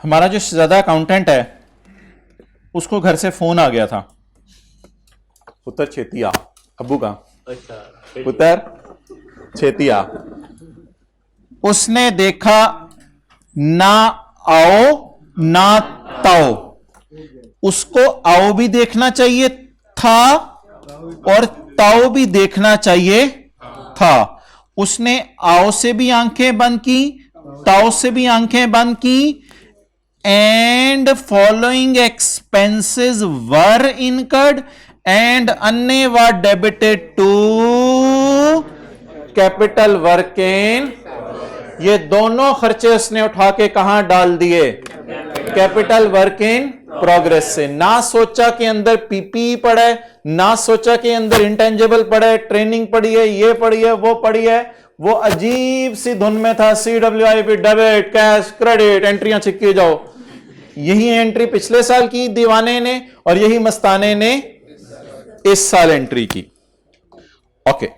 हमारा जो शहजादा अकाउंटेंट है उसको घर से फोन आ गया था, पुत्र छेती आ, अब्बू का पुत्र छेती आ। उसने देखा ना आओ ना ताओ, उसको आओ भी देखना चाहिए था और ताओ भी देखना चाहिए था। उसने आओ से भी आंखें बंद की, ताओ से भी आंखें बंद की, and following expenses were incurred and अन्य were debited to capital work in. ये दोनों खर्चे उसने उठा के कहां डाल दिए? कैपिटल वर्क इन प्रोग्रेस से। ना सोचा कि अंदर पीपी पड़ा है, ना सोचा कि अंदर इंटेंजिबल पड़ा है, ट्रेनिंग पड़ी है, ये पड़ी है, वो पड़ी है। वो अजीब सी धुन में था, CWIP डेबिट कैश क्रेडिट, एंट्रियां छिक्की जाओ। यही एंट्री पिछले साल की दीवाने ने और यही मस्ताने ने इस साल एंट्री की। ओके,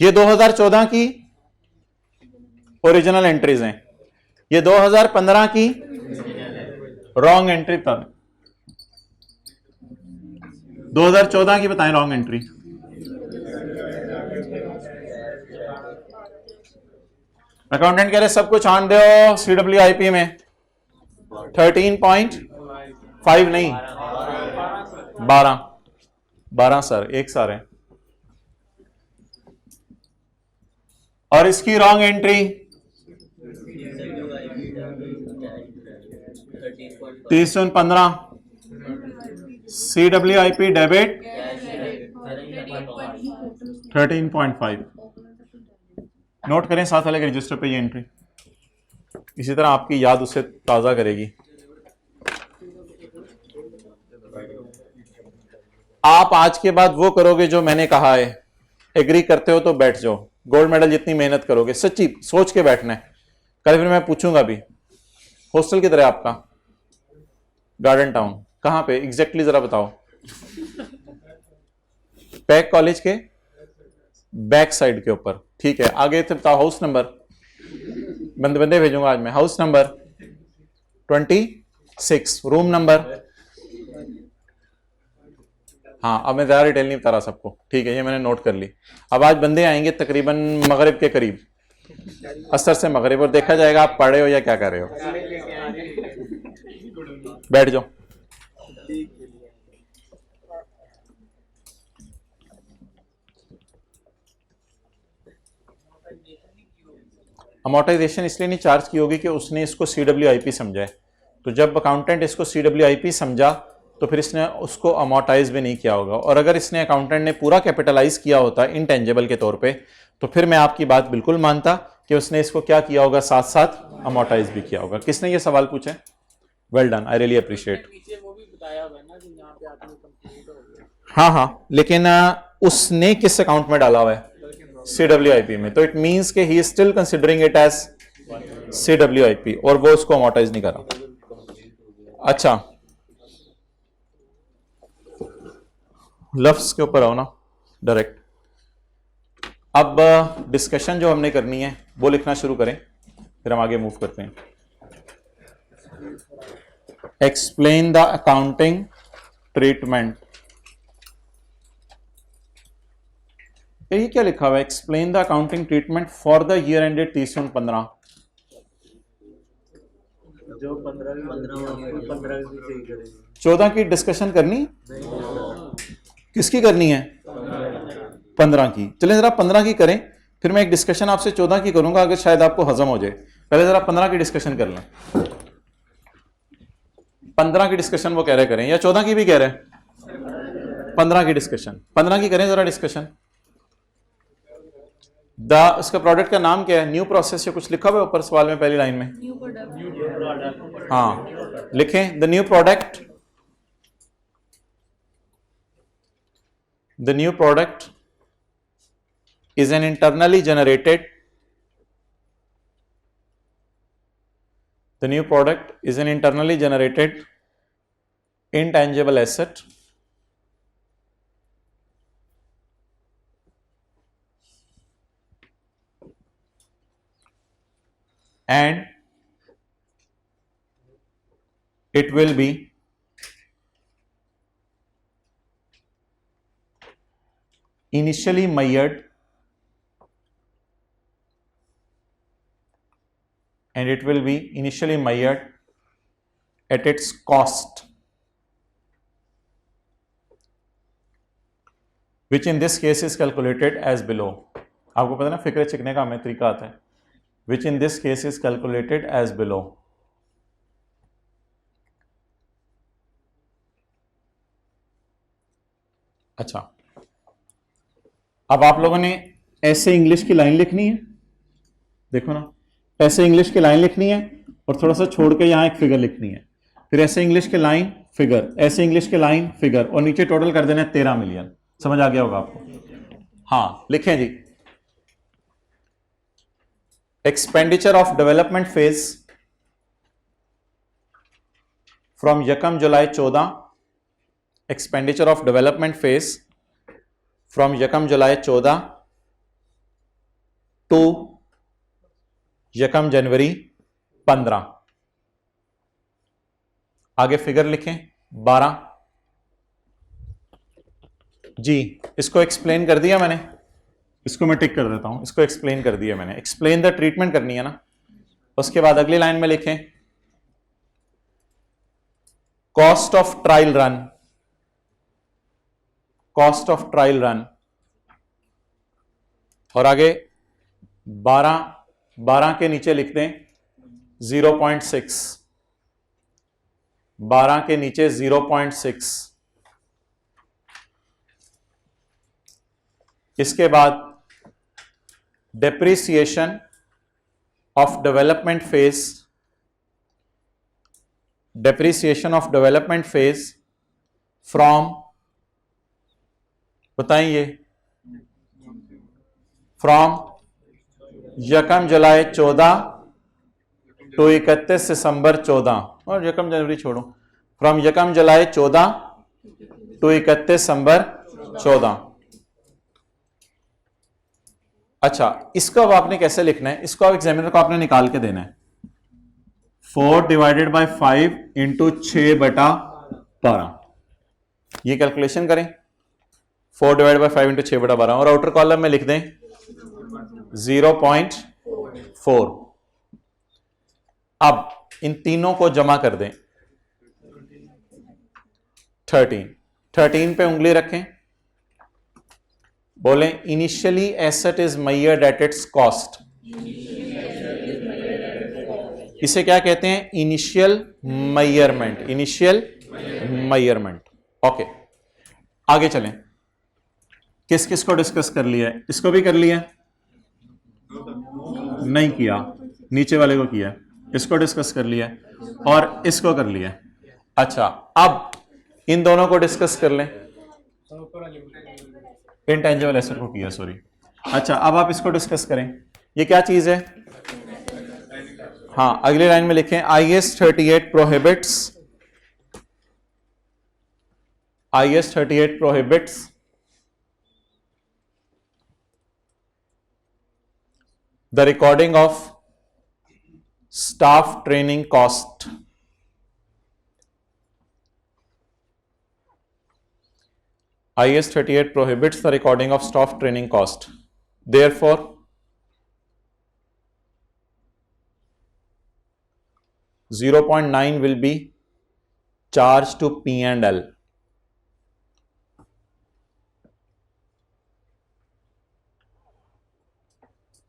ये 2014 की ओरिजिनल एंट्रीज हैं, ये 2015 की रॉन्ग एंट्री था। 2014 की बताएं रॉन्ग एंट्री। अकाउंटेंट कह रहे सब कुछ आन दो CWIP में। 13.5 नहीं 12 सर, एक सर है। और इसकी wrong entry 315 CWIP debit 13.5। Note करें साथ वाले के रजिस्टर पे ये एंट्री, इसी तरह आपकी याद उससे ताजा करेगी। आप आज के बाद वो करोगे जो मैंने कहा है। एग्री करते हो तो बैठ जाओ, गोल्ड मेडल जितनी मेहनत करोगे सच्ची सोच के बैठना है। कल फिर मैं पूछूंगा भी, हॉस्टल किधर है आपका? गार्डन टाउन कहां पे एग्जैक्टली जरा बताओ। पैक कॉलेज के बैक साइड के ऊपर, ठीक है। आगे से बताओ हाउस नंबर, बंदे बंदे भेजूंगा आज मैं। House number 26, room number. हाँ, अब मैं ज्यादा डिटेल नहीं बता रहा सबको, ठीक है, ये मैंने नोट कर ली। अब आज बंदे आएंगे तकरीबन मगरिब के करीब, असर से मगरिब, और देखा जाएगा आप पढ़े हो या क्या कर रहे हो। बैठ जाओ। अमोर्टाइजेशन इसलिए नहीं चार्ज की होगी कि उसने इसको CWIP समझा है। तो जब अकाउंटेंट इसको CWIP समझा तो फिर इसने उसको अमोर्टाइज भी नहीं किया होगा। और अगर इसने अकाउंटेंट ने पूरा कैपिटलाइज किया होता इनटेंजिबल के तौर पे, तो फिर मैं आपकी बात बिल्कुल मानता कि उसने इसको क्या किया होगा, साथ साथ अमोर्टाइज भी किया होगा। किसने ये सवाल पूछा है? Well done, I really appreciate. हाँ हाँ, लेकिन उसने किस अकाउंट में डाला हुआ है? CWIP में। तो इट मींस कि he is still considering it as CWIP और वो उसको अमोर्टाइज नहीं कर रहा। अच्छा, लफ्ज के ऊपर आओ ना डायरेक्ट। अब डिस्कशन जो हमने करनी है वो लिखना शुरू करें, फिर हम आगे मूव करते हैं। Explain the accounting treatment. ये क्या लिखा हुआ है? Explain the accounting treatment for the year ended 30/15। जो 15 14 की डिस्कशन करनी, किसकी करनी है? 15 की। चले जरा 15 की करें, फिर मैं एक डिस्कशन आपसे 14 की करूंगा, अगर शायद आपको हजम हो जाए। पहले जरा 15 की डिस्कशन कर लें। 15 की डिस्कशन वो कह रहे करें या 14 की भी कह रहे हैं? 15 की डिस्कशन, 15 की करें जरा डिस्कशन। उसका प्रोडक्ट का नाम क्या है? न्यू प्रोसेस या कुछ लिखा हुआ है ऊपर सवाल में पहली लाइन में? हाँ लिखें, the new product, the new product is an internally generated, the new product is an internally generated intangible asset and it will be initially measured at its cost, which in this case is calculated as below. आपको पता ना फिक्र चिकने का हमें तरीका आता है, which in this case is calculated as below. अच्छा, अब आप लोगों ने ऐसे इंग्लिश की लाइन लिखनी है, देखो ना, ऐसे इंग्लिश की लाइन लिखनी है और थोड़ा सा छोड़ के यहां एक फिगर लिखनी है, फिर ऐसे इंग्लिश की लाइन फिगर, ऐसे इंग्लिश की लाइन फिगर, और नीचे टोटल कर देना है 13 मिलियन। समझ आ गया होगा आपको? हाँ, लिखें जी। Expenditure of development phase from यकम July 14, expenditure of development phase from यकम जुलाई 14 टू यकम जनवरी 15। आगे फिगर लिखें 12 जी। इसको एक्सप्लेन कर दिया मैंने, इसको मैं टिक कर देता हूं, इसको एक्सप्लेन कर दिया मैंने। एक्सप्लेन द ट्रीटमेंट करनी है ना। उसके बाद अगली लाइन में लिखें cost of trial run, cost of trial run, और आगे 12 के नीचे लिख दें 0.6, 12 के नीचे 0.6। इसके बाद depreciation of development phase, depreciation of development phase from, बताइए, फ्रॉम यकम जुलाई 14 टू 31 दिसंबर 14, और यकम जनवरी छोड़ो, फ्रॉम यकम जुलाई 14 टू 31 दिसंबर 14। अच्छा, इसको अब आपने कैसे लिखना है? इसको आप एग्जामिनर को आपने निकाल के देना है 4 डिवाइडेड बाय 5 इंटू 6/12। ये कैलकुलेशन करें 4 डिवाइड बाय 5 इंटू 6/12, और आउटर कॉलम में लिख दें 0.4। अब इन तीनों को जमा कर दें 13 पे उंगली रखें, बोलें initially asset is measured at its cost. इसे क्या कहते हैं? Initial measurement, initial measurement. Okay, आगे चलें। किस किस को डिस्कस कर लिया है? इसको भी कर लिया, नहीं किया, नीचे वाले को किया, इसको डिस्कस कर लिया और इसको कर लिया। अच्छा, अब इन दोनों को डिस्कस कर लें। इनटेंजिबल एसेट को किया, सॉरी। अच्छा, अब आप इसको डिस्कस करें। ये क्या चीज है? हाँ, अगली लाइन में लिखें IAS 38 prohibits, IAS 38 prohibits the recording of staff training cost. IAS 38 prohibits the recording of staff training cost. Therefore, $0.9 will be charged to P&L.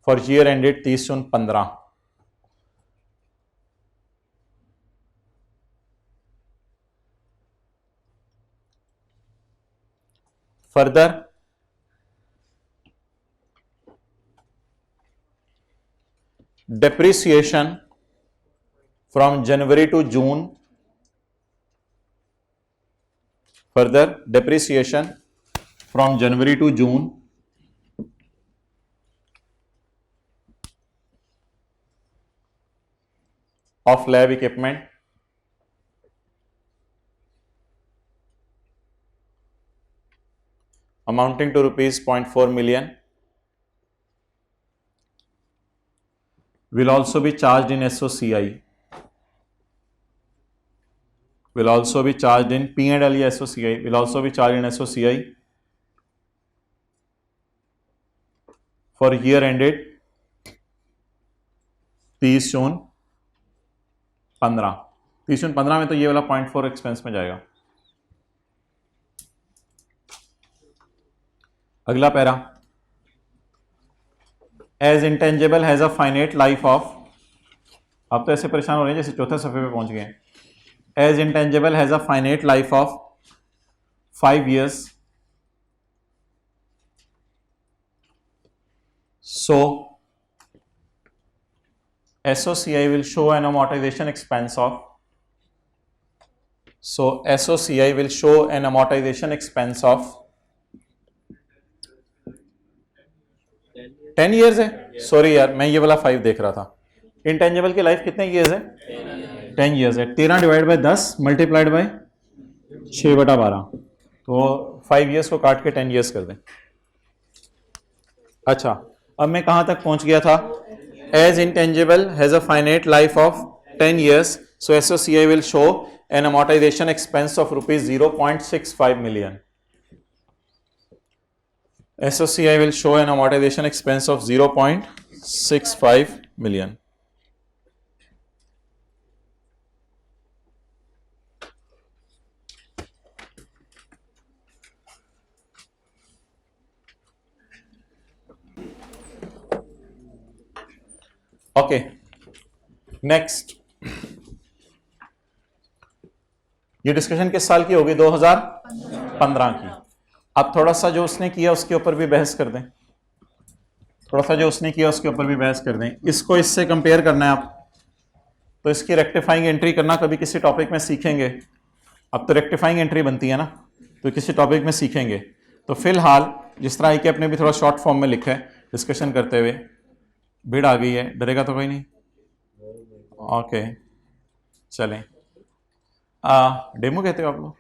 For year ended 30/15. Further, depreciation from January to June, further depreciation from January to June of lab equipment amounting to rupees 0.4 million will also be charged in SOCI. Will also be charged in P&L या SOCI. Will also be charged in SOCI for year ended 30 June 15. 30 June 15 में तो ये वाला 0.4 expense में जाएगा. अगला para, as intangible has a finite life of, अब तो ऐसे परेशान हो रहे हैं जैसे चौथे सफे पे पहुंच गए. As intangible has a finite life of 5 years, so SOCI will show an amortization expense of, SOCI will show an amortization expense of 10 years है. सॉरी यार, मैं ये वाला 5 देख रहा था. इंटेंजिबल की लाइफ कितने ईयर्स है? 10 years है. 13 डिवाइड बाय 10 मल्टीप्लाइड बाय 6/12, तो 5 years को काट के 10 years कर दें. अच्छा, अब मैं कहां तक पहुंच गया था? As intangible has a finite life of 10 years, so SOCI will show an amortization expense of rupees 0.65 million. SOCI will show an amortization expense of 0.65 million. Okay, next. ये डिस्कशन किस साल की होगी? 2015 की. अब थोड़ा सा जो उसने किया उसके ऊपर भी बहस कर दें. इसको इससे कंपेयर करना है आप, तो इसकी रेक्टिफाइंग एंट्री करना कभी किसी टॉपिक में सीखेंगे. अब तो रेक्टिफाइंग एंट्री बनती है ना, तो किसी टॉपिक में सीखेंगे. तो फिलहाल जिस तरह के अपने भी थोड़ा शॉर्ट फॉर्म में लिखा है डिस्कशन करते हुए. भीड़ आ गई है, डरेगा तो कोई नहीं. ओके, चलें. डेमो कहते हो आप लोग.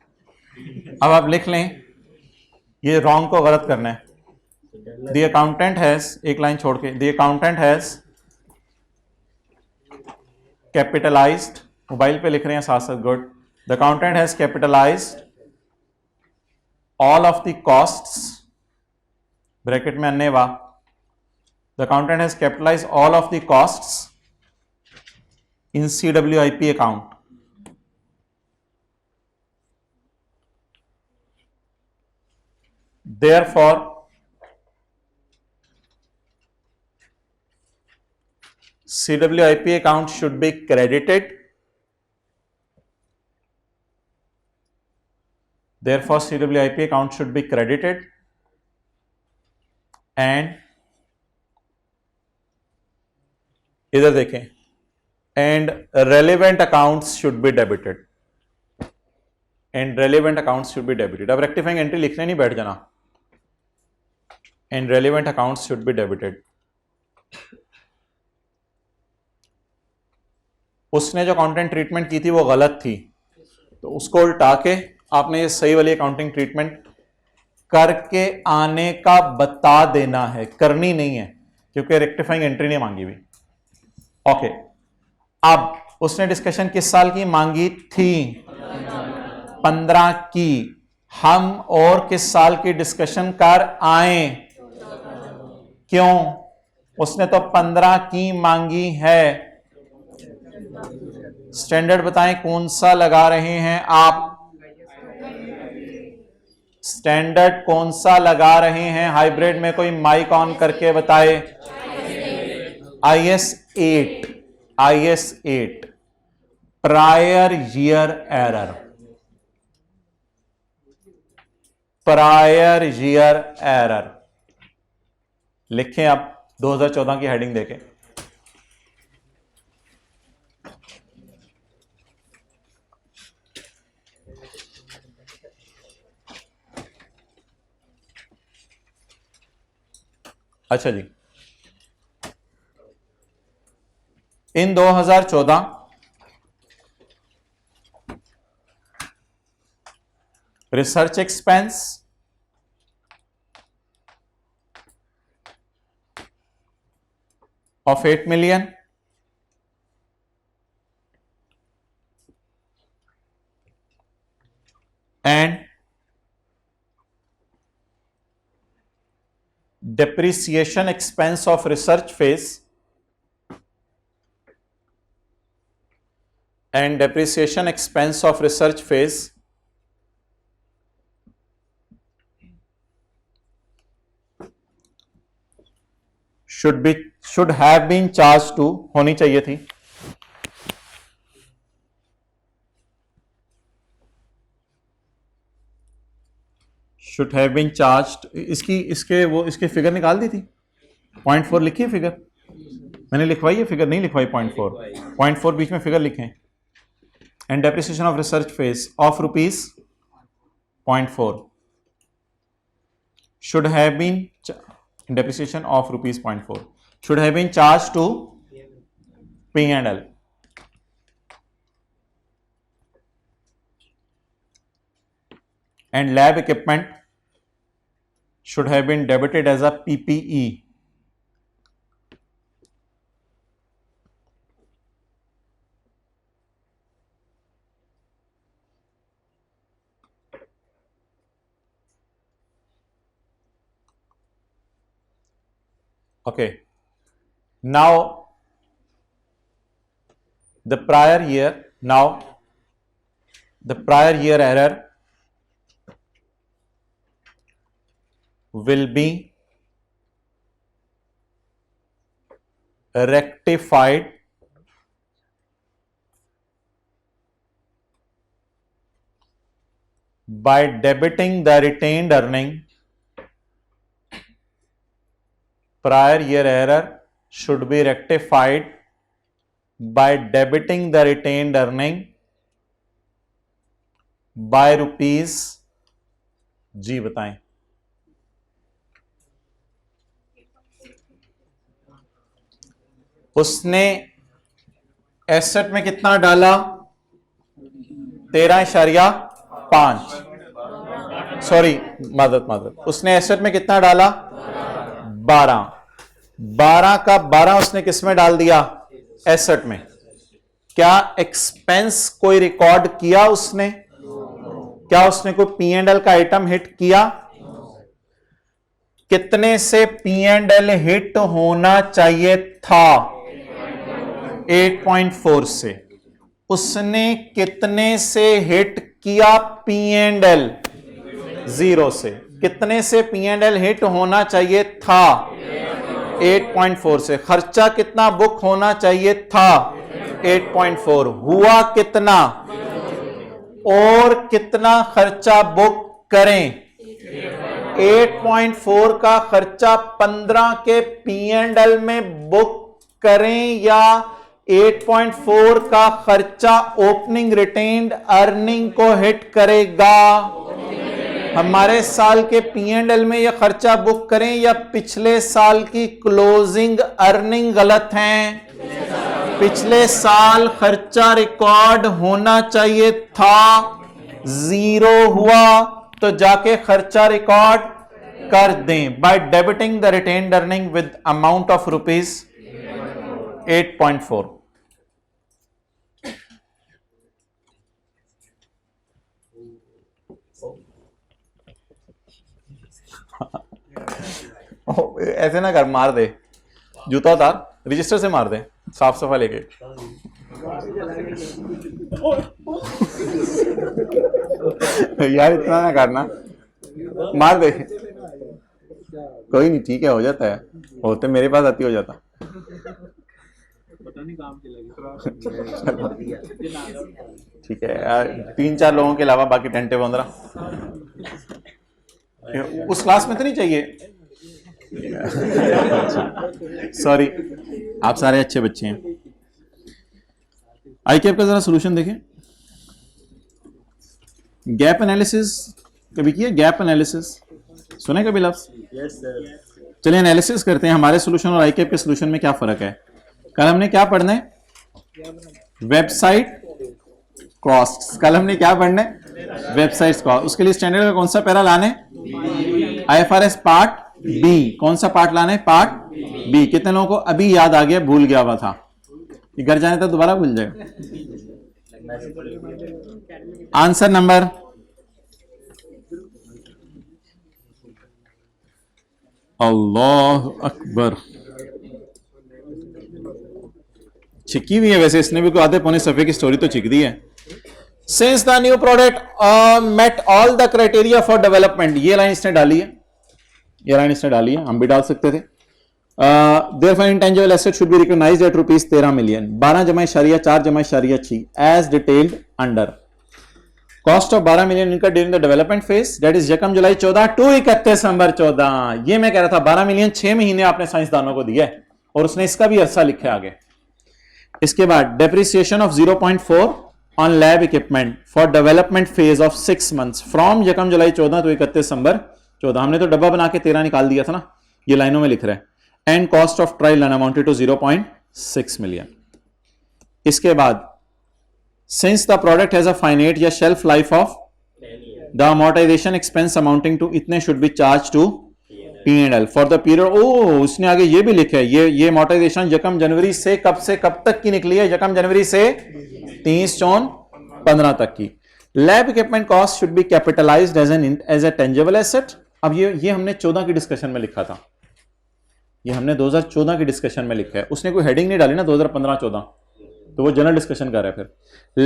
अब आप लिख लें, ये रॉन्ग को गलत करना है. द अकाउंटेंट हैज, एक लाइन छोड़ के, the accountant has capitalised, mobile पे लिख रहे हैं साथ साथ, good. The accountant has capitalised all of the costs, bracket में अन्य वा. The accountant has capitalized all of the costs in CWIP account. Therefore, CWIP account should be credited. Therefore, CWIP account should be credited and इधर देखें, and relevant accounts should be debited. अब rectifying entry लिखने नहीं बैठ जाना. And relevant accounts should be debited. उसने जो accounting treatment की थी वो गलत थी, तो उसको उल्टा के आपने ये सही वाली अकाउंटिंग ट्रीटमेंट करके आने का बता देना है. करनी नहीं है क्योंकि रेक्टिफाइंग एंट्री नहीं मांगी हुई. ओके, अब उसने डिस्कशन किस साल की मांगी थी? 15 की. हम और किस साल की डिस्कशन कर आए? क्यों? उसने तो 15 की मांगी है. स्टैंडर्ड बताएं कौन सा लगा रहे हैं आप? स्टैंडर्ड कौन सा लगा रहे हैं? हाइब्रिड में कोई माइक ऑन करके बताए. IS 8 prior year error. लिखें आप 2014 की हेडिंग देखें. अच्छा जी, इन 2014 research expense of 8 million, depreciation expense of research phase and depreciation expense of research phase should have been charged to, होनी चाहिए थी, should have been charged, इसके फिगर निकाल दी थी, 0.4 लिखी है फिगर, मैंने लिखवाई है फिगर, नहीं लिखवाई 0.4 बीच में फिगर लिखें, and depreciation of research phase of rupees 0.4 should have been depreciation of rupees 0.4 should have been charged to P&L. And lab equipment should have been debited as a PPE. Okay, now the prior year error will be rectified by debiting the retained earning. Prior year error should be rectified by debiting the retained earning by rupees, जी बताएं, उसने asset में कितना डाला, 13.5, sorry मादत, उसने asset में कितना डाला, 12 का 12 उसने किस में डाल दिया, एसेट में। क्या एक्सपेंस कोई रिकॉर्ड किया उसने, क्या उसने कोई P&L का आइटम हिट किया, कितने से P&L हिट होना चाहिए था, 8.4 से, उसने कितने से हिट किया P&L, 0 से, कितने से P&L हिट होना चाहिए था, 8.4 से, खर्चा कितना बुक होना चाहिए था, 8.4, हुआ कितना, और कितना खर्चा बुक करें, 8.4 का खर्चा 15 के P&L में बुक करें या 8.4 का खर्चा ओपनिंग रिटेन्ड अर्निंग को हिट करेगा। हमारे साल के P&L में यह खर्चा बुक करें या पिछले साल की क्लोजिंग अर्निंग गलत हैं, पिछले साल खर्चा रिकॉर्ड होना चाहिए था, 0 हुआ तो जाके खर्चा रिकॉर्ड कर दें by debiting the retained earning with amount of rupees 8.4। ऐसे ना कर, मार दे, जूता उतार, रजिस्टर से मार दे, साफ सफाई लेके। यार इतना ना करना, मार दे, कोई नहीं, ठीक है, हो जाता है, होते मेरे पास आती हो जाता। पता नहीं काम ठीक है यार, 3-4 लोगों के अलावा बाकी 10-15 उस क्लास में तो नहीं चाहिए। सॉरी, आप सारे अच्छे बच्चे हैं। आईकेप का जरा सोल्यूशन देखें। गैप एनालिसिस कभी किया, गैप एनालिसिस सुने कभी लफ्ज? Yes sir. चलिए एनालिसिस करते हैं, हमारे सोल्यूशन और आईकेप के सोल्यूशन में क्या फर्क है। कल हमने क्या पढ़ना है, वेबसाइट कॉस्ट। कल हमने क्या पढ़ना है, वेबसाइट कॉस्ट। उसके लिए स्टैंडर्ड का कौन सा पैरा लाने, IFRS पार्ट बी। कौन सा पार्ट लाने, पार्ट बी। कितने लोगों को अभी याद आ गया, भूल गया हुआ था, ये घर जाने तक दोबारा भूल जाएगा। आंसर नंबर अल्लाह अकबर, छिकी हुई है वैसे इसने भी, कोई आधे पौने सफे की स्टोरी तो छिक दी है। Since the new product met all the criteria for development, ये लाइन इसने डाली है, ये लाइन इसने डाली है, हम भी डाल सकते थे। Therefore intangible asset should be recognized at rupees 13 million, 12.4/6 as detailed under. Cost of 12 million incurred during the development phase, that is यकम जुलाई 14 to 31 दिसंबर 14। ये मैं कह रहा था 12 मिलियन 6 महीने आपने साइंसदानों को दिया है और उसने इसका भी अरसा लिखा है आगे। इसके बाद depreciation of 0.4 on lab equipment for development phase of 6 months from यकम जुलाई 14 to 31 दिसंबर 14। हमने तो डब्बा बना के 13 निकाल दिया था ना, ये लाइनों में लिख रहे हैं। And cost of trial run amounted to 0.6 million. इसके बाद since the product has a finite या shelf life of the amortisation expense amounting to इतने should be charge to P&L for the period. ओ उसने आगे ये भी लिखा है, ये अमोर्टाइजेशन यकम जनवरी से कब तक की निकली है? यकम जनवरी से 30/6/15 तक की। Lab equipment cost should be capitalized as a tangible asset. अब ये हमने 14 की डिस्कशन में लिखा था, ये हमने 2014 की डिस्कशन में लिखा है, उसने कोई हेडिंग नहीं डाली ना 2015-14, तो वो जनरल डिस्कशन कर रहा है। फिर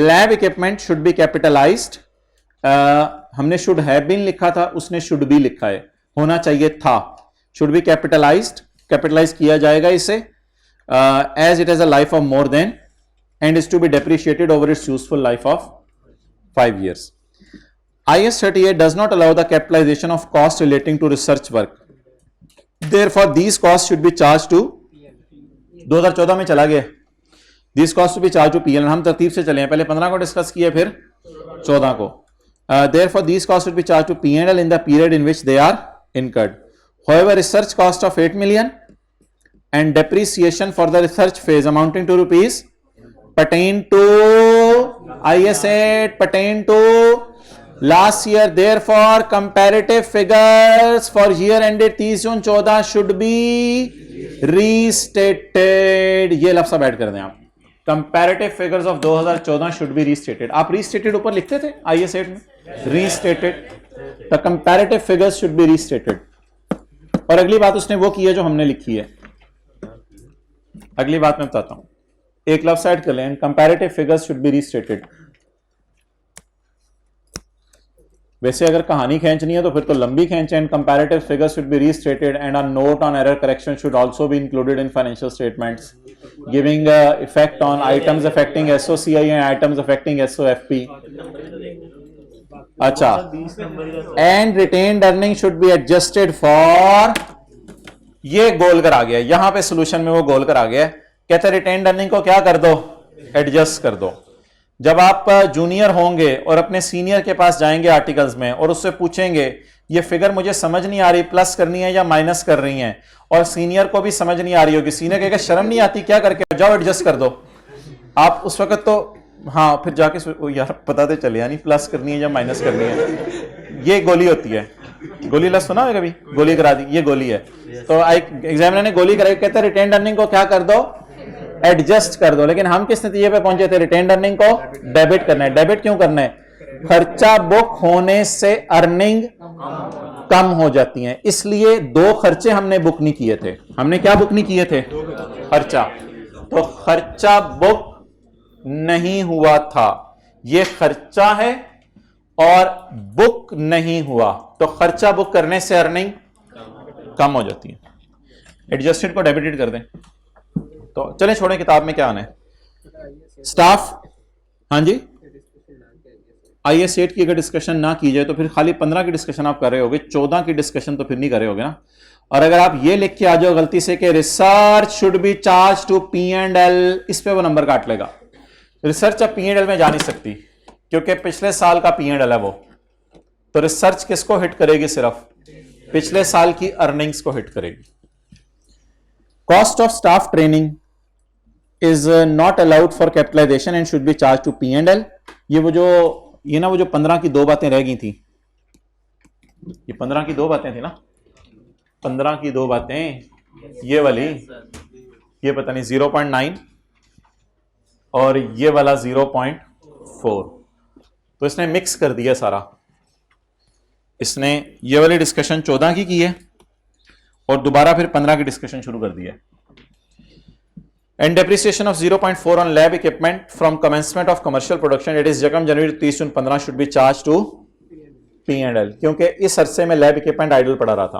lab equipment should be capitalised, हमने शुड हैव बीन लिखा था, उसने शुड बी लिखा है, होना चाहिए था। शुड बी कैपिटलाइज्ड, कैपिटलाइज किया जाएगा इसे as it has a life of more than and is to be depreciated over its useful life of 5 years. IS 38 does not allow the capitalization of cost relating to research work. Therefore, these costs should be charged to 2014 में चला गया, these costs to be charged to P&L। हम तरतीब से चले हैं, पहले 15 को डिस्कस किया फिर 14 को। Therefore, these costs should be charged to P&L in the period in which they are incurred. However, research cost of 8 million and depreciation for the research phase amounting to rupees pertain to IS 8 pertain to last year. Therefore, comparative figures for year ended 30 June 14 should be restated। ये लफ्ज़ अब add कर दें आप, comparative figures of 2014 should be restated। आप restated ऊपर लिखते थे IS 8 में, restated, the comparative figures should be restated। और अगली बात उसने वो की है जो हमने लिखी है, अगली बात मैं बताता हूं, एक लफ्ज़ ऐड कर लें, comparative figures should be restated। वैसे अगर कहानी खींचनी है तो फिर तो लंबी खींचे। And comparative figures should be restated and a note on error correction should also be included in financial statements giving effect on items affecting SOCI and items affecting SOFP. अच्छा, and retained earning should be adjusted for, ये गोल कर आ गया यहां पे solution में, वो गोल कर आ गया, कहते हैं रिटेन्ड अर्निंग को क्या कर दो, एडजस्ट कर दो। जब आप जूनियर होंगे और अपने सीनियर के पास जाएंगे आर्टिकल्स में और उससे पूछेंगे ये फिगर मुझे समझ नहीं आ रही, प्लस करनी है या माइनस कर रही है, और सीनियर को भी समझ नहीं आ रही होगी, सीनियर कहेगा शर्म नहीं आती क्या करके, जाओ एडजस्ट कर दो। आप उस वक्त तो हाँ, फिर जाके यार पता तो चले नहीं प्लस करनी है या माइनस करनी है। ये गोली होती है, गोली लफ्ज़ सुना है कभी, गोली करा दी, ये गोली है। तो एग्जामिनर ने गोली कराई, कहते हैं रिटेन्ड अर्निंग को क्या कर दो, एडजस्ट कर दो। लेकिन हम किस नतीजे पे पहुंचे थे, रिटेन्ड अर्निंग को डेबिट करना है। डेबिट क्यों करना है, खर्चा बुक होने से अर्निंग कम हो जाती है, इसलिए 2 खर्चे हमने बुक नहीं किए थे। हमने क्या बुक नहीं किए थे, खर्चा। तो खर्चा बुक नहीं हुआ था, ये खर्चा है और बुक नहीं हुआ, तो खर्चा बुक करने से अर्निंग कम हो जाती है। एडजस्टेड को डेबिटेड कर दें। तो चलें छोड़ें, किताब में क्या आना है। स्टाफ, हाँ जी, IS 8 की अगर डिस्कशन ना की जाए तो फिर खाली 15 की डिस्कशन आप कर रहे होगे, 14 की डिस्कशन तो फिर नहीं कर रहे होगे ना। और अगर आप ये लिख के आ जाओ गलती से कि research should be charge to P&L, इस पे वो नंबर काट लेगा। रिसर्च अब P&L में जा नहीं सकती क्योंकि पिछले साल का P&L है वो, तो रिसर्च किसको हिट करेगी, सिर्फ पिछले साल की अर्निंग्स को हिट करेगी। Cost of staff training is not allowed for capitalization and should be charge to P&L। ये ना वो जो 15 की 2 बातें रह गई थी, ये 15 की 2 बातें थी ना, 15 की 2 बातें, ये वाली, ये पता नहीं 0.9 और ये वाला 0.4, तो इसने मिक्स कर दिया सारा। इसने ये वाली डिस्कशन 14 की है और दोबारा फिर 15 की डिस्कशन शुरू कर दी है। And depreciation of 0.4 on lab equipment from commencement of commercial production it is यकम January 30 June 15 should be charge to P&L, क्योंकि इस अरसे में लैब इक्विपमेंट आइडल पड़ा रहा था।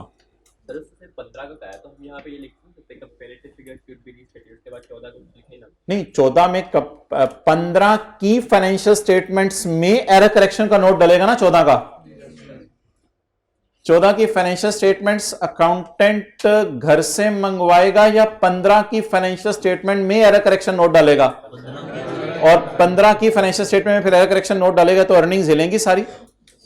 सर उससे 15 का बताया तो हम यहाँ पे ये लिख सकते हैं पहले से फिगर शुड बी रीस्टेटेड, उसके बाद 14 को लिखे ना। नहीं, 14 में 15 की फाइनेंशियल स्टेटमेंट्स में एरर करेक्शन का नोट डलेगा ना। 14 का 14 की फाइनेंशियल स्टेटमेंट्स अकाउंटेंट घर से मंगवाएगा या 15 की फाइनेंशियल स्टेटमेंट में एरर करेक्शन नोट डालेगा? और 15 की फाइनेंशियल स्टेटमेंट में फिर एरर करेक्शन नोट डालेगा तो अर्निंग्स हिलेंगी सारी।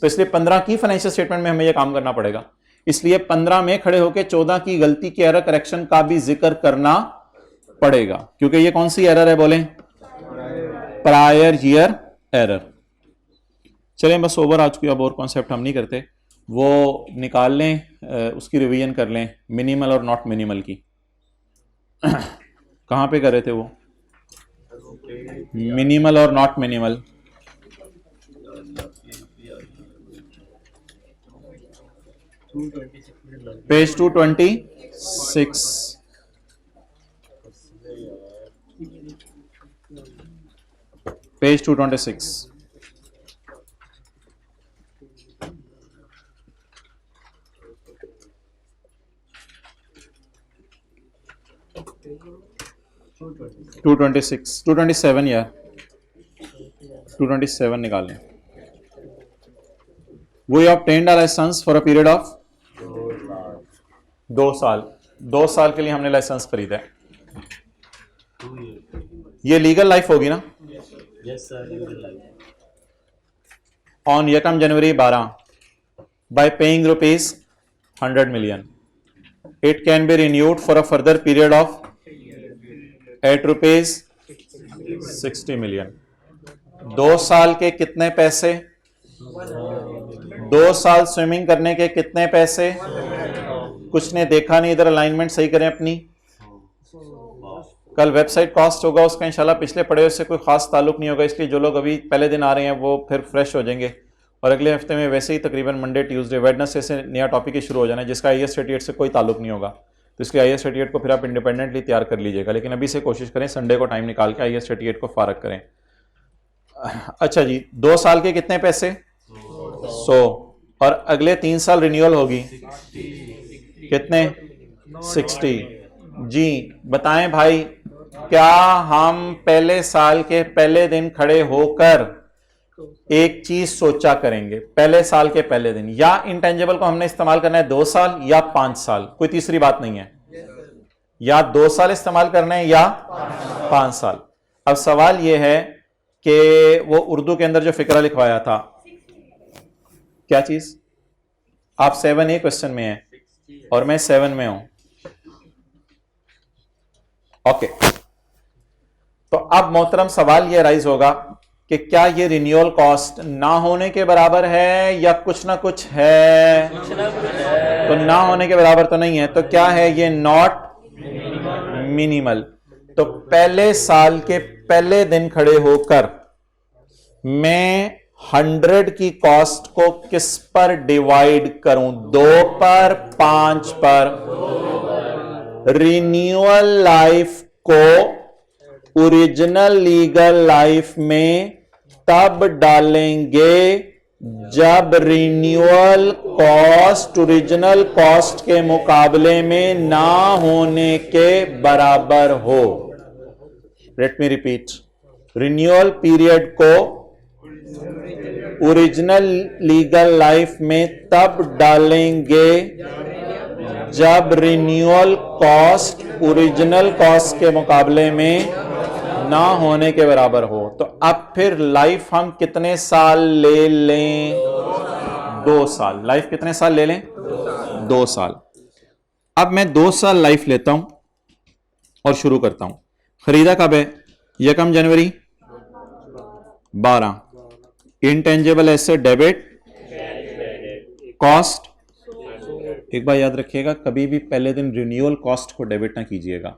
तो इसलिए 15 की फाइनेंशियल स्टेटमेंट में हमें यह काम करना पड़ेगा। इसलिए 15 में खड़े होकर 14 की गलती के एरर करेक्शन का भी जिक्र करना पड़ेगा, क्योंकि ये कौन सी एरर है बोलें? Prior year error. चलें बस ओवर, आज कोई अब और कॉन्सेप्ट हम नहीं करते, वो निकाल लें, उसकी रिवीजन कर लें। मिनिमल और नॉट मिनिमल की कहां पे कर रहे थे वो? मिनिमल और not minimal. Page 226, page 226। To 227 यार, 227 निकाल लें। We obtained a license for a period of 2 साल। 2 साल के लिए हमने लाइसेंस खरीदा है। ये लीगल लाइफ होगी ना? Yes sir, legal life. On यकम जनवरी 12 by paying rupees 100 million it can be renewed for a further period of at rupees 60 million। 2 साल के कितने पैसे? 2 साल स्विमिंग करने के कितने पैसे? कुछ ने देखा नहीं, इधर अलाइनमेंट सही करें अपनी। कल वेबसाइट कॉस्ट होगा उसका, इंशाल्लाह पिछले पढ़े उससे कोई खास ताल्लुक नहीं होगा, इसलिए जो लोग अभी पहले दिन आ रहे हैं वो फिर फ्रेश हो जाएंगे। और अगले हफ्ते में वैसे ही तकरीबन मंडे ट्यूसडे वेडनेसडे से नया टॉपिक ही शुरू हो जाना है, जिसका IAS 38 से कोई ताल्लुक नहीं होगा। तो इसलिए IAS 38 को फिर आप इंडिपेंडेंटली तैयार कर लीजिएगा, लेकिन अभी से कोशिश करें संडे को टाइम निकाल के IAS 38 को फारग करें। अच्छा जी, 2 साल के कितने पैसे? 100। और अगले 3 साल रिन्यूअल होगी कितने? 60। जी बताएं भाई, क्या हम पहले साल के पहले दिन खड़े होकर एक चीज सोचा करेंगे? पहले साल के पहले दिन, या इंटेंजिबल को हमने इस्तेमाल करना है 2 साल या 5 साल, कोई तीसरी बात नहीं है। या 2 साल इस्तेमाल करना है या 5 साल। अब सवाल यह है कि वो उर्दू के अंदर जो फिक्रा लिखवाया था, क्या चीज? आप 7A क्वेश्चन में हैं और मैं 7 में हूं। ओके, तो अब मोहतरम सवाल यह राइज होगा कि क्या ये रिन्यूअल कॉस्ट ना होने के बराबर है या कुछ ना कुछ है? तो ना होने के बराबर तो नहीं है, तो क्या है ये? Not minimal. तो पहले साल के पहले दिन खड़े होकर मैं 100 की कॉस्ट को किस पर डिवाइड करूं? 2 पर, 5 पर? रिन्यूअल लाइफ को ओरिजिनल लीगल लाइफ में तब डालेंगे जब रिन्यूअल कॉस्ट ओरिजिनल कॉस्ट के मुकाबले में ना होने के बराबर हो। Let me repeat, renewal period को ओरिजिनल लीगल लाइफ में तब डालेंगे जब रिन्यूअल कॉस्ट ओरिजिनल कॉस्ट के मुकाबले में ना होने के बराबर हो। तो अब फिर लाइफ हम कितने साल ले लें? 2 साल। लाइफ कितने साल ले लें? 2 साल। अब मैं 2 साल लाइफ लेता हूं और शुरू करता हूं। खरीदा कब है? यकम जनवरी 12। Intangible asset debit cost. एक बार याद रखिएगा, कभी भी पहले दिन रिन्यूअल कॉस्ट को डेबिट ना कीजिएगा।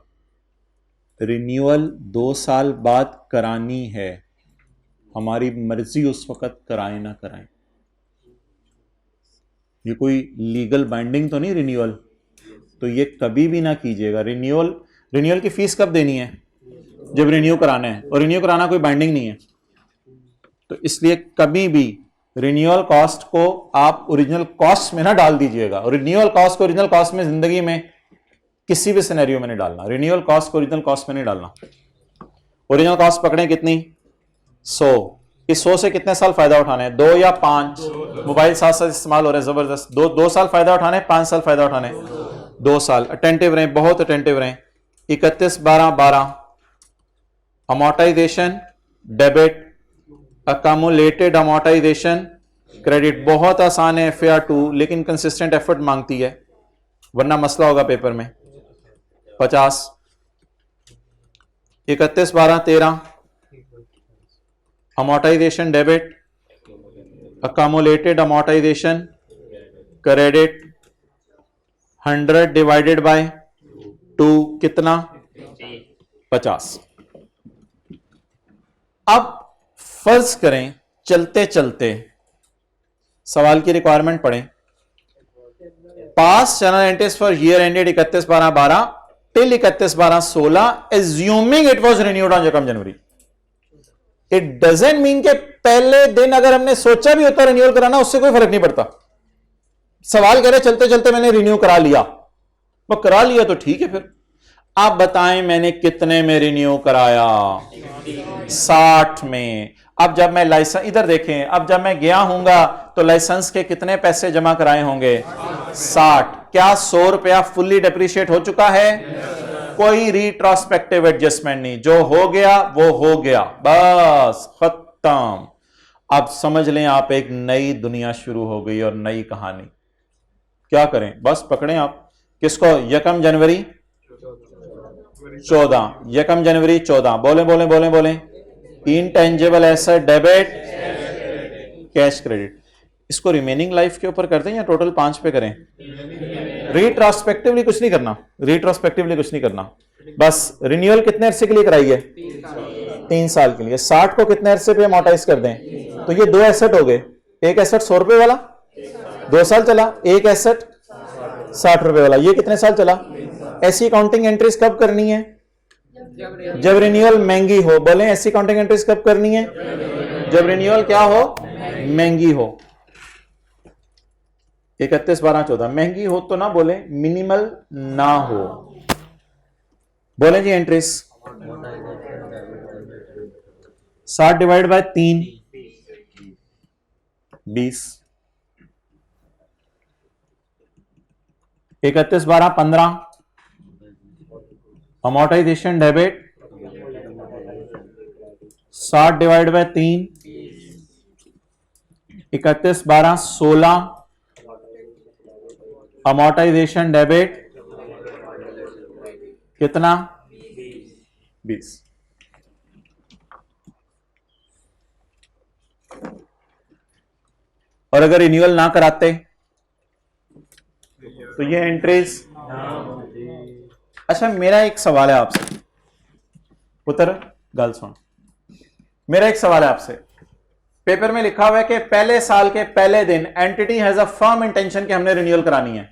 रिन्यूअल 2 साल बाद करानी है, हमारी मर्जी उस वक्त कराएं ना कराएं। ये कोई लीगल बाइंडिंग तो नहीं रिन्यूअल, तो ये कभी भी ना कीजिएगा। रिन्यूअल की फीस कब देनी है? जब रिन्यू कराना है, और रिन्यू कराना कोई बाइंडिंग नहीं है। तो इसलिए कभी भी रिन्यूअल कॉस्ट को आप ओरिजिनल कॉस्ट में ना डाल दीजिएगा। और रिन्यूअल कॉस्ट को ओरिजिनल कॉस्ट में जिंदगी में किसी भी सिनेरियो में नहीं डालना। रिन्यूअल कॉस्ट को ओरिजिनल कॉस्ट में नहीं डालना। ओरिजिनल कॉस्ट पकड़े कितनी? 100। इस 100 से कितने साल फायदा उठाने हैं? 2 या 5? मोबाइल साथ साथ इस्तेमाल हो रहा है, जबरदस्त। 2 साल फायदा उठाने हैं, 5 साल फायदा उठाने हैं? 2 साल। अटेंटिव रहें, बहुत अटेंटिव रहें। 31/12/12 amortisation debit, accumulated amortisation credit. बहुत आसान है FAR 2, लेकिन कंसिस्टेंट एफर्ट मांगती है, वरना मसला होगा पेपर में। 50। 31/12/13 amortisation debit, accumulated amortisation credit. 100 divided by 2 कितना? 50। अब फर्ज करें चलते चलते सवाल की रिक्वायरमेंट पढ़ें। पास journal entries for year ended 31/12/12 till 31/12/16 assuming it was renewed on 1 January. It doesn't mean के पहले दिन अगर हमने सोचा भी होता रिन्यूअल कराना, उससे कोई फर्क नहीं पड़ता। सवाल करे चलते चलते मैंने रिन्यू करा लिया, वो करा लिया तो ठीक है। फिर आप बताएं मैंने कितने में रिन्यू कराया? 60 में। अब जब मैं लाइसेंस, इधर देखें, अब जब मैं गया हूंगा तो लाइसेंस के कितने पैसे जमा कराए होंगे? 60। क्या 100 रुपया फुल्ली डेप्रिशिएट हो चुका है? कोई रिट्रोस्पेक्टिव एडजस्टमेंट नहीं, जो हो गया वो हो गया, बस खत्म। अब समझ लें आप एक नई दुनिया शुरू हो गई और नई कहानी। क्या करें? बस पकड़ें आप किसको? 1 जनवरी 14, 1 जनवरी 14। बोले बोले बोले बोले। Intangible asset debit, cash credit. इसको रिमेनिंग लाइफ के ऊपर कर दें या टोटल 5 पे करें? रिट्रोस्पेक्टिवली कुछ नहीं करना, रिट्रोस्पेक्टिवली कुछ नहीं करना। बस रिन्यूअल कितने अरसे के लिए कराई है? 3 साल के लिए। 60 को कितने अरसे पे अमोर्टाइज कर दें? तो ये 2 एसेट हो गए। एक एसेट 100 रुपए वाला 2 साल चला, एक एसेट 60 रुपए वाला, ये कितने साल चला? ऐसी अकाउंटिंग एंट्रीज कब करनी है? जब रिन्यूअल महंगी हो। बोले ऐसी अकाउंटिंग एंट्रीज कब करनी है? जब रिन्यूअल क्या हो? महंगी हो। 31/12/14 महंगी हो तो ना बोले, मिनिमल ना हो। बोले जी entries 60 divide by 3 20। 31/12/15 amortisation debit 60 divide by 3 31/12/16 amortisation debit कितना? 20। और अगर रिन्यूअल ना कराते तो ये एंट्रीज। अच्छा मेरा एक सवाल है आपसे, पुत्र गल सुन, मेरा एक सवाल है आपसे। पेपर में लिखा हुआ है कि पहले साल के पहले दिन entity has a firm intention कि हमने रिन्यूअल करानी है,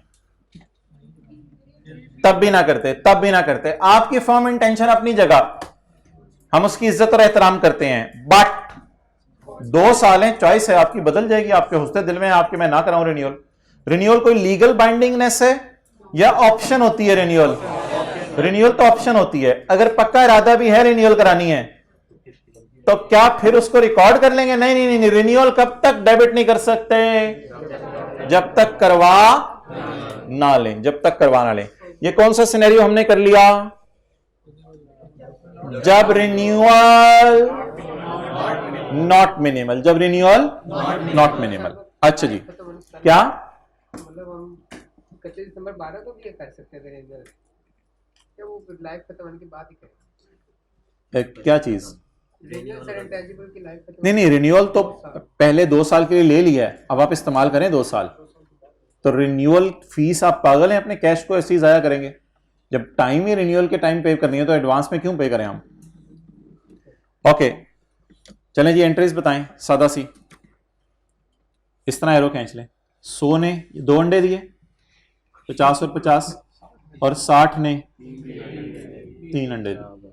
तब भी ना करते, तब भी ना करते। आपकी फर्म इंटेंशन अपनी जगह, हम उसकी इज्जत और एहतराम करते हैं, बट 2 साल है, चॉइस है आपकी, बदल जाएगी। आपके हुस्ते दिल में आपके मैं ना कराऊं रिन्यूअल। रिन्यूअल कोई लीगल बाइंडिंगनेस है या ऑप्शन होती है? रिन्यूअल तो ऑप्शन होती है। अगर पक्का इरादा भी है रिन्यूअल करानी है तो क्या फिर उसको रिकॉर्ड कर लेंगे? नहीं नहीं नहीं, रिन्यूअल कब तक डेबिट नहीं कर सकते? जब तक करवा ना लें, जब तक करवा ना लें। ये कौन सा सिनेरियो हमने कर लिया? जब रिन्यूअल नॉट मिनिमल, जब रिन्यूअल नॉट मिनिमल। अच्छा जी, क्या मतलब हम 31 दिसंबर 12 को भी कर सकते थे रिन्यूअल, क्या वो लाइफ खत्म होने के बाद ही करें? क्या चीज? रिन्यूअल सर इंटेंजिबल की लाइफ खत्म। नहीं नहीं, रिन्यूअल तो पहले 2 साल के लिए ले लिया है, अब आप इस्तेमाल करें 2 साल। तो रिन्यूअल फीस आप पागल हैं? अपने कैश को ऐसे ही जाया करेंगे? जब टाइम ही रिन्यूअल के टाइम पे करनी है तो एडवांस में क्यों पे करें हम? ओके चलें जी, एंट्रीज बताएं सादा सी। इस तरह एरो खींच लें। 100 ने 2 अंडे दिए, 50 और 50 और 60 ने 3 अंडे दिए।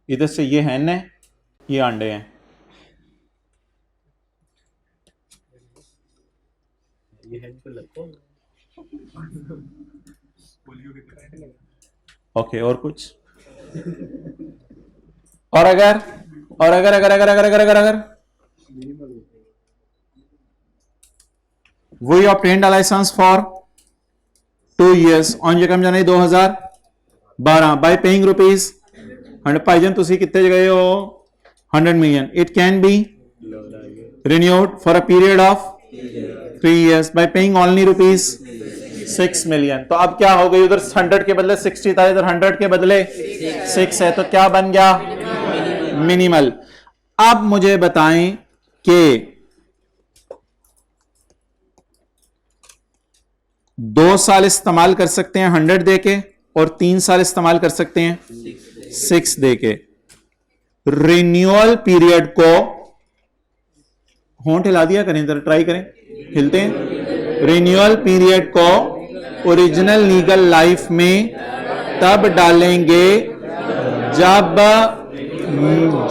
इधर से ये हैन है, ये अंडे हैं। ये है तो लगो ओके, और कुछ? और अगर we obtained a license for 2 years on ਯਕਮ January 2012 by paying rupees 100। Bhaijaan ਤੁਸੀਂ ਕਿੱਥੇ ਗਏ ਹੋ? 100 million। it can be renewed for a period of 3 years by paying only rupees 6 million। तो अब क्या हो गई? उधर 100 के बदले 60 था, इधर 100 के बदले 6 है, तो क्या बन गया? मिनिमल। अब मुझे बताएं कि 2 साल इस्तेमाल कर सकते हैं 100 देके और 3 साल इस्तेमाल कर सकते हैं 6 देके। रिन्यूअल पीरियड को होंठ हिला दिया करें, जरा ट्राई करें, हिलते हैं। रिन्यूअल पीरियड को ओरिजिनल लीगल लाइफ में तब डालेंगे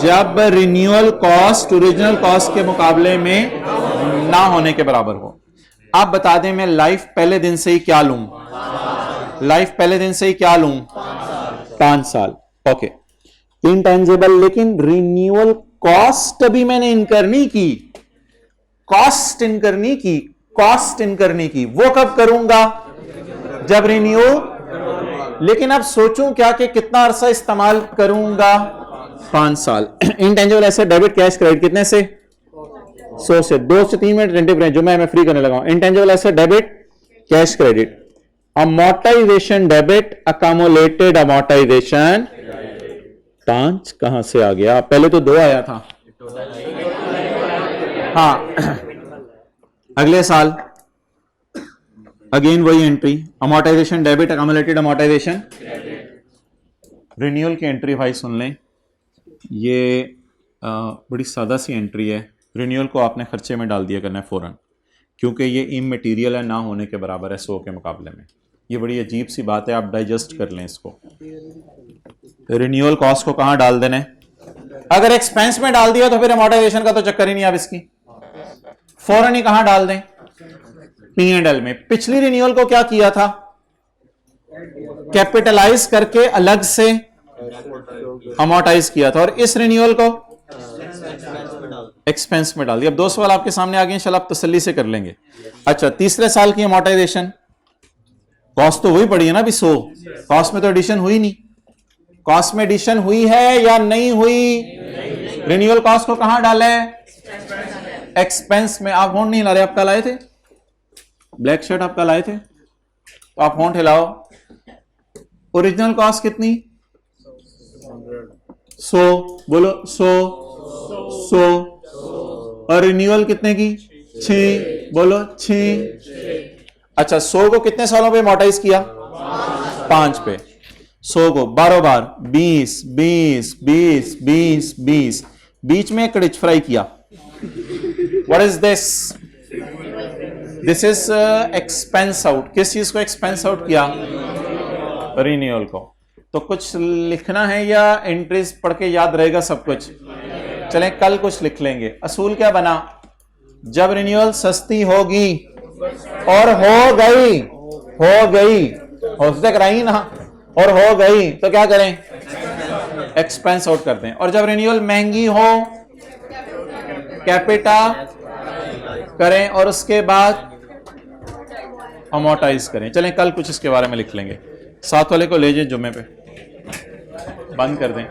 जब रिन्यूअल कॉस्ट ओरिजिनल कॉस्ट के मुकाबले में ना होने के बराबर हो। आप बता दें मैं लाइफ पहले दिन से ही क्या लूं? लाइफ पहले दिन से ही क्या लूं? 5 साल। Okay, intangible. लेकिन रिन्यूअल कॉस्ट अभी मैंने इनकर नहीं की, कॉस्ट इनकर नहीं की, कॉस्ट इनकर नहीं की। वो कब करूंगा? जब रिन्यू। लेकिन अब सोचूं क्या कि कितना अरसा इस्तेमाल करूंगा? 5 साल। Intangible asset debit cash credit कितने से? 100 से। 2 से 3 मिनट रेंटिव जो मैं फ्री करने लगा हूं। Intangible asset debit cash credit. Amortisation debit accumulated amortisation 5 कहां से आ गया? पहले तो 2 आया था। हाँ, अगले साल अगेन वही entry, amortisation debit accumulated amortisation. Renewal की एंट्री भाई सुन लें, ये बड़ी सादा सी एंट्री है। रिन्यूअल को आपने खर्चे में डाल दिया करना है फौरन, क्योंकि ये इमटेरियल है, ना होने के बराबर है 100 के मुकाबले में। ये बड़ी अजीब सी बात है, आप डाइजेस्ट कर लें इसको। रिन्यूअल कॉस्ट को कहां डाल देना है? अगर एक्सपेंस में डाल दिया तो फिर अमोर्टाइजेशन का तो चक्कर ही नहीं। आप इसकी फौरन ही कहां डाल दें? P&L में। पिछली रिन्यूअल को क्या किया था? कैपिटलाइज करके अलग से अमोर्टाइज किया था, और इस रिन्यूअल को एक्सपेंस में डाल दिया। अब 2 सवाल आपके सामने आ गए, इंशाल्लाह आप तसल्ली से कर लेंगे। अच्छा, तीसरे साल की अमोर्टाइजेशन कॉस्ट तो वही पड़ी है ना अभी 100। कॉस्ट में तो एडिशन हुई नहीं। कॉस्ट में एडिशन हुई है या नहीं हुई? रिन्यूअल कॉस्ट को कहां डाला है? एक्सपेंस में। आप होंठ नहीं हिला रहे, आप कल आए थे, ब्लैक शर्ट आप कल आए थे, तो आप होंठ हिलाओ। ओरिजिनल कॉस्ट कितनी? 100। बोलो 100। और रिन्यूअल कितने की? 6। बोलो 6। अच्छा, 100 को कितने सालों पे अमोर्टाइज किया? 5 पे। 100 को 12 बार 20 20 20 20 20, बीच में कड़िच फ्राई किया। What is this? This is expense out. किस चीज को एक्सपेंस आउट किया? रिन्यूअल को। तो कुछ लिखना है या एंट्रीज पढ़ के याद रहेगा सब कुछ? चलें कल कुछ लिख लेंगे। असूल क्या बना? जब रिन्यूअल सस्ती होगी और हो गई हौसले कराई ना, और हो गई तो क्या करें? एक्सपेंस आउट करते हैं। और जब रिन्यूअल महंगी हो कैपिटा करें और उसके बाद अमोर्टाइज करें। चलें कल कुछ इसके बारे में लिख लेंगे। साथ वाले को ले जाए जुम्मे पे, बंद कर दें।